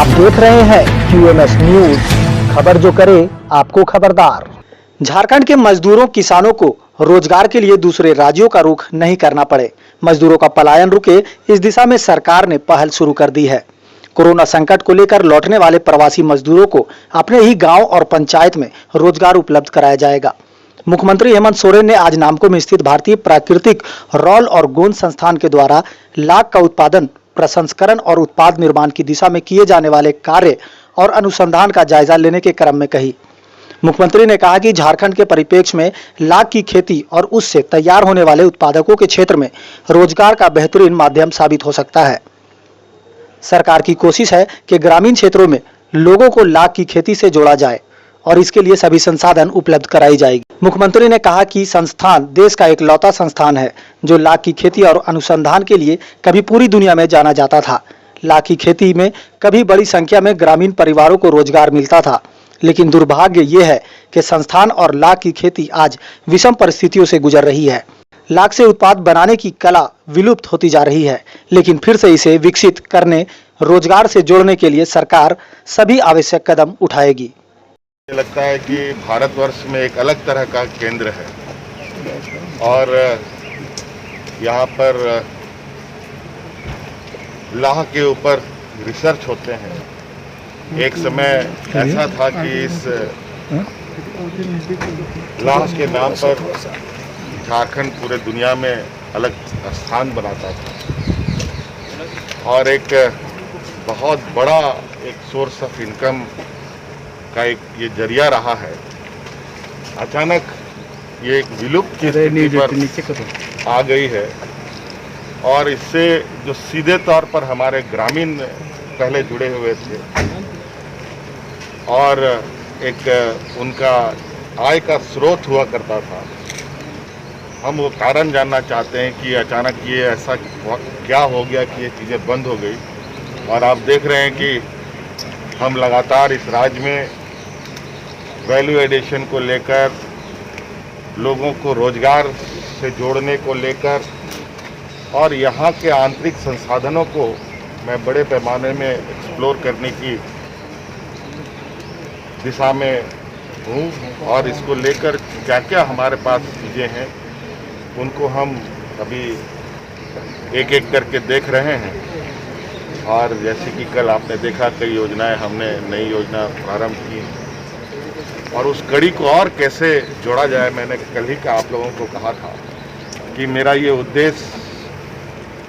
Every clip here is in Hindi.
आप देख रहे हैं QNS न्यूज, खबर जो करे आपको खबरदार। झारखंड के मजदूरों किसानों को रोजगार के लिए दूसरे राज्यों का रुख नहीं करना पड़े, मजदूरों का पलायन रुके, इस दिशा में सरकार ने पहल शुरू कर दी है। कोरोना संकट को लेकर लौटने वाले प्रवासी मजदूरों को अपने ही गांव और पंचायत में रोजगार उपलब्ध कराया जाएगा। मुख्यमंत्री हेमंत सोरेन ने आज नामको में स्थित भारतीय प्राकृतिक रॉल और गोंद संस्थान के द्वारा लाख का उत्पादन, प्रसंस्करण और उत्पाद निर्माण की दिशा में किए जाने वाले कार्य और अनुसंधान का जायजा लेने के क्रम में कही। मुख्यमंत्री ने कहा कि झारखंड के परिप्रेक्ष्य में लाख की खेती और उससे तैयार होने वाले उत्पादकों के क्षेत्र में रोजगार का बेहतरीन माध्यम साबित हो सकता है। सरकार की कोशिश है कि ग्रामीण क्षेत्रों में लोगों को लाख की खेती से जोड़ा जाए और इसके लिए सभी संसाधन उपलब्ध कराई जाएगी। मुख्यमंत्री ने कहा कि संस्थान देश का एकलौता संस्थान है जो लाख की खेती और अनुसंधान के लिए कभी पूरी दुनिया में जाना जाता था। लाख की खेती में कभी बड़ी संख्या में ग्रामीण परिवारों को रोजगार मिलता था, लेकिन दुर्भाग्य ये है कि संस्थान और लाख की खेती आज विषम परिस्थितियों से गुजर रही है। लाख से उत्पाद बनाने की कला विलुप्त होती जा रही है, लेकिन फिर से इसे विकसित करने, रोजगार से जोड़ने के लिए सरकार सभी आवश्यक कदम उठाएगी। मुझे लगता है कि भारतवर्ष में एक अलग तरह का केंद्र है और यहाँ पर लाह के ऊपर रिसर्च होते हैं। एक समय ऐसा था कि इस लाह के नाम पर झारखंड पूरे दुनिया में अलग स्थान बनाता था और एक बहुत बड़ा एक सोर्स ऑफ इनकम का एक ये जरिया रहा है। अचानक ये एक विलुप्त की स्थिति पर आ गई है और इससे जो सीधे तौर पर हमारे ग्रामीण पहले जुड़े हुए थे और एक उनका आय का स्रोत हुआ करता था, हम वो कारण जानना चाहते हैं कि अचानक ये ऐसा क्या हो गया कि ये चीज़ें बंद हो गई। और आप देख रहे हैं कि हम लगातार इस राज्य में वैल्यू एडिशन को लेकर, लोगों को रोजगार से जोड़ने को लेकर और यहाँ के आंतरिक संसाधनों को मैं बड़े पैमाने में एक्सप्लोर करने की दिशा में हूँ और इसको लेकर क्या क्या हमारे पास चीज़ें हैं उनको हम अभी एक एक करके देख रहे हैं। और जैसे कि कल आपने देखा कई योजनाएं हमने नई योजना प्रारंभ की और उस कड़ी को और कैसे जोड़ा जाए, मैंने कल ही का आप लोगों को कहा था कि मेरा ये उद्देश्य,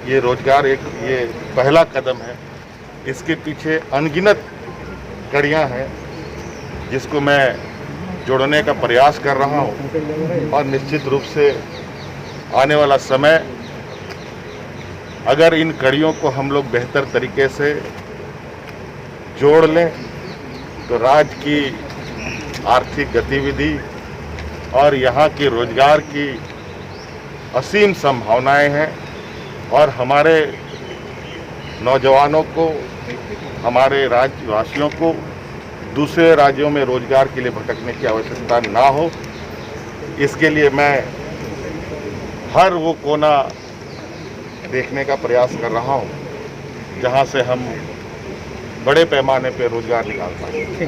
ये रोजगार एक ये पहला कदम है, इसके पीछे अनगिनत कड़ियाँ हैं जिसको मैं जोड़ने का प्रयास कर रहा हूँ। और निश्चित रूप से आने वाला समय अगर इन कड़ियों को हम लोग बेहतर तरीके से जोड़ लें तो राज्य की आर्थिक गतिविधि और यहाँ के रोजगार की असीम संभावनाएं हैं और हमारे नौजवानों को, हमारे राज्यवासियों को दूसरे राज्यों में रोजगार के लिए भटकने की आवश्यकता ना हो। इसके लिए मैं हर वो कोना देखने का प्रयास कर रहा हूँ जहाँ से हम बड़े पैमाने पर रोजगार निकाल पाएं।